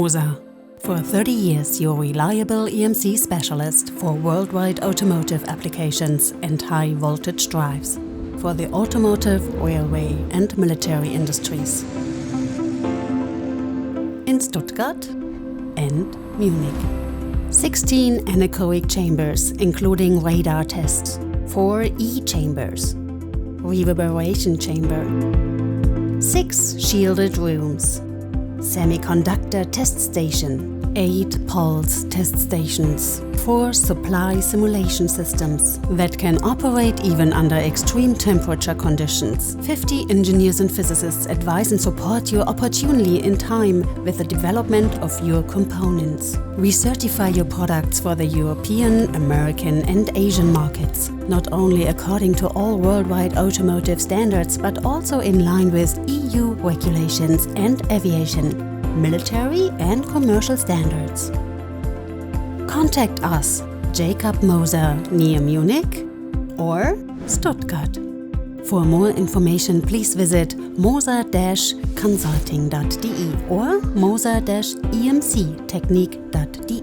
Moser. For 30 years, your reliable EMC specialist for worldwide automotive applications and high-voltage drives for the automotive, railway and military industries. In Stuttgart and Munich. 16 anechoic chambers, including radar tests, 4 E-chambers, reverberation chamber, 6 shielded rooms, semiconductor test station, 8 pulse test stations, 4 supply simulation systems that can operate even under extreme temperature conditions. 50 engineers and physicists advise and support you opportunely in time with the development of your components. We certify your products for the European, American and Asian markets, not only according to all worldwide automotive standards, but also in line with EU regulations and aviation, military and commercial standards. Contact us, Jacob Moser near Munich or Stuttgart. For more information, please visit moser-consulting.de or moser-emctechnik.de.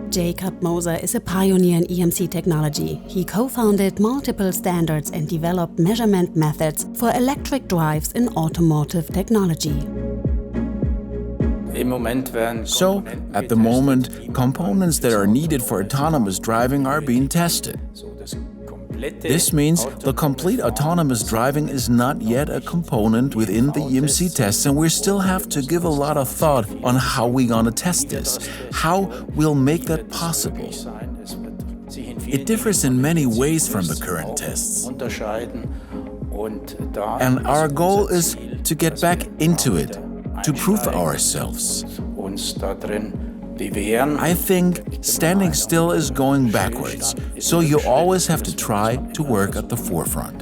Jacob Moser is a pioneer in EMC technology. He co-founded multiple standards and developed measurement methods for electric drives in automotive technology. So, at the moment, components that are needed for autonomous driving are being tested. This means the complete autonomous driving is not yet a component within the EMC tests, and we still have to give a lot of thought on how we're going to test this, how we'll make that possible. It differs in many ways from the current tests. And our goal is to get back into it, to prove ourselves. I think standing still is going backwards, so you always have to try to work at the forefront.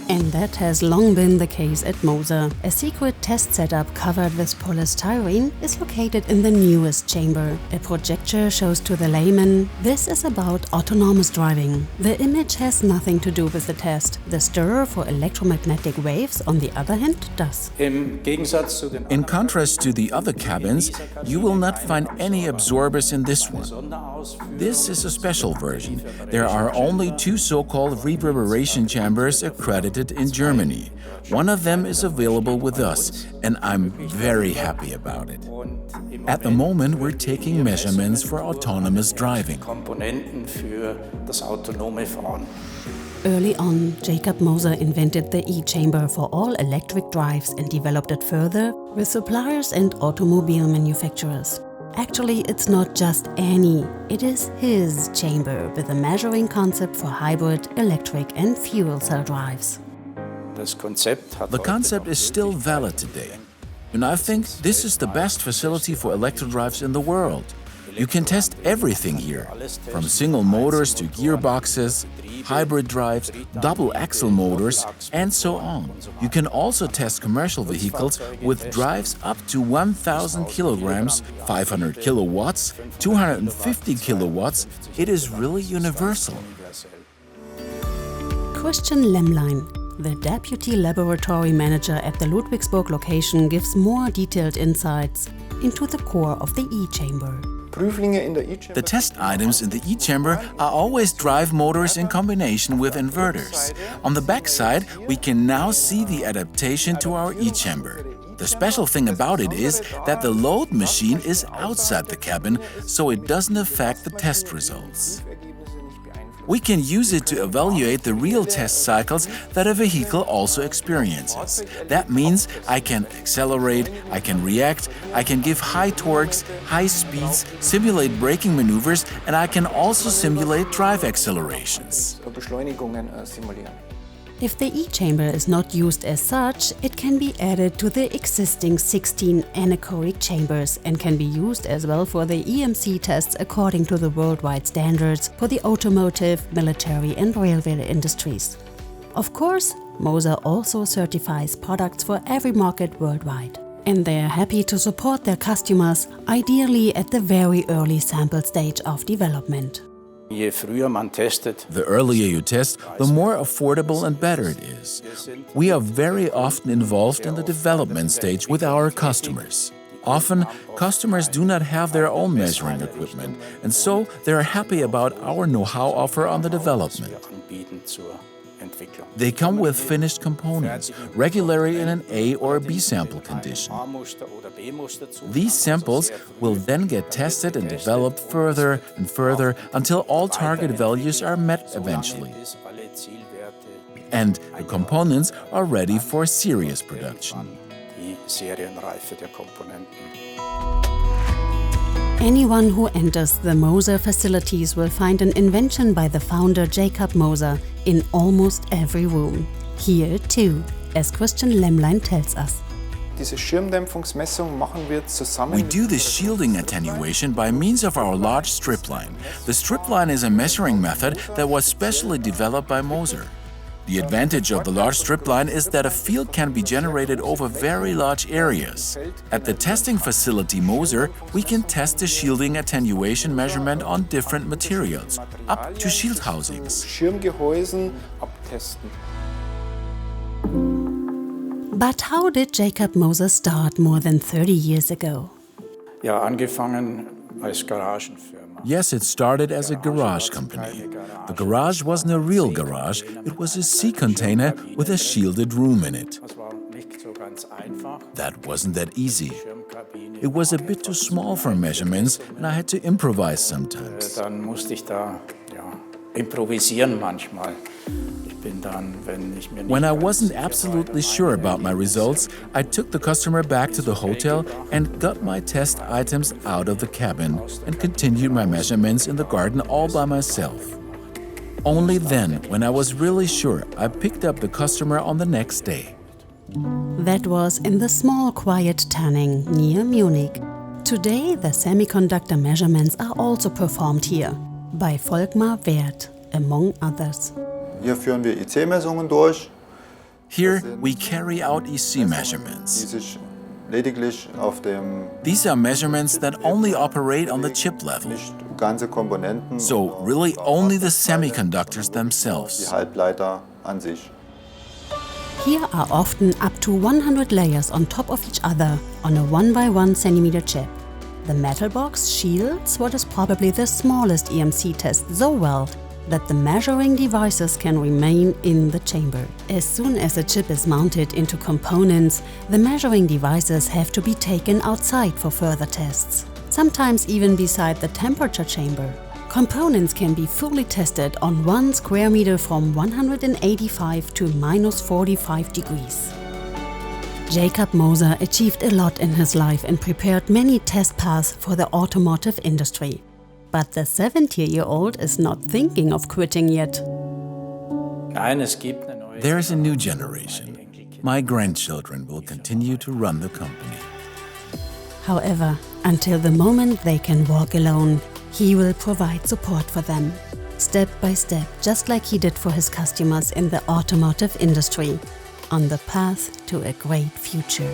And that has long been the case at Moser. A secret test setup covered with polystyrene is located in the newest chamber. A projector shows to the layman, this is about autonomous driving. The image has nothing to do with the test. The stirrer for electromagnetic waves, on the other hand, does. In contrast to the other cabins, you will not find any absorbers in this one. This is a special version. There are only 2 so-called reverberation chambers accredited in Germany. One of them is available with us, and I'm very happy about it. At the moment, we're taking measurements for autonomous driving. Early on, Jacob Moser invented the E-chamber for all electric drives and developed it further with suppliers and automobile manufacturers. Actually, it's not just any, it is his chamber with a measuring concept for hybrid, electric and fuel cell drives. The concept is still valid today, and I think this is the best facility for electrodrives in the world. You can test everything here, from single motors to gearboxes, hybrid drives, double axle motors, and so on. You can also test commercial vehicles with drives up to 1,000 kilograms, 500 kilowatts, 250 kilowatts. It is really universal. Christian Lemmlein, the Deputy Laboratory Manager at the Ludwigsburg location, gives more detailed insights into the core of the E-chamber. The test items in the E-chamber are always drive motors in combination with inverters. On the back side, we can now see the adaptation to our E-chamber. The special thing about it is that the load machine is outside the cabin, so it doesn't affect the test results. We can use it to evaluate the real test cycles that a vehicle also experiences. That means I can accelerate, I can react, I can give high torques, high speeds, simulate braking maneuvers, and I can also simulate drive accelerations. If the E-chamber is not used as such, it can be added to the existing 16 anechoic chambers and can be used as well for the EMC tests according to the worldwide standards for the automotive, military and railway industries. Of course, Moser also certifies products for every market worldwide. And they are happy to support their customers, ideally at the very early sample stage of development. The earlier you test, the more affordable and better it is. We are very often involved in the development stage with our customers. Often, customers do not have their own measuring equipment, and so they are happy about our know-how offer on the development. They come with finished components, regularly in an A or a B sample condition. These samples will then get tested and developed further and further until all target values are met eventually. And the components are ready for serious production. Anyone who enters the Moser facilities will find an invention by the founder Jacob Moser in almost every room. Here too, as Christian Lemlein tells us. We do the shielding attenuation by means of our large strip line. The strip line is a measuring method that was specially developed by Moser. The advantage of the large strip line is that a field can be generated over very large areas. At the testing facility Moser, we can test the shielding attenuation measurement on different materials, up to shield housings. But how did Jacob Moser start more than 30 years ago? Yes, it started as a garage company. The garage wasn't a real garage, it was a sea container with a shielded room in it. That wasn't that easy. It was a bit too small for measurements, and I had to improvise sometimes. When I wasn't absolutely sure about my results, I took the customer back to the hotel and got my test items out of the cabin and continued my measurements in the garden all by myself. Only then, when I was really sure, I picked up the customer on the next day. That was in the small quiet tanning near Munich. Today, the semiconductor measurements are also performed here by Volkmar Werth, among others. Hier führen wir IC-Messungen durch. Here, we carry out EC measurements. Lediglich auf dem These are measurements that only operate on the chip level. ganze Komponenten, So, really only the semiconductors die themselves. Halbleiter an sich. Here are often up to 100 layers on top of each other on a 1 by 1 centimeter chip. The metal box shields what is probably the smallest EMC test so well that the measuring devices can remain in the chamber. As soon as a chip is mounted into components, the measuring devices have to be taken outside for further tests, sometimes even beside the temperature chamber. Components can be fully tested on 1 square meter from 185 to -45 degrees. Jacob Moser achieved a lot in his life and prepared many test paths for the automotive industry. But the 70-year-old is not thinking of quitting yet. There is a new generation. My grandchildren will continue to run the company. However, until the moment they can walk alone, he will provide support for them, step by step, just like he did for his customers in the automotive industry, on the path to a great future.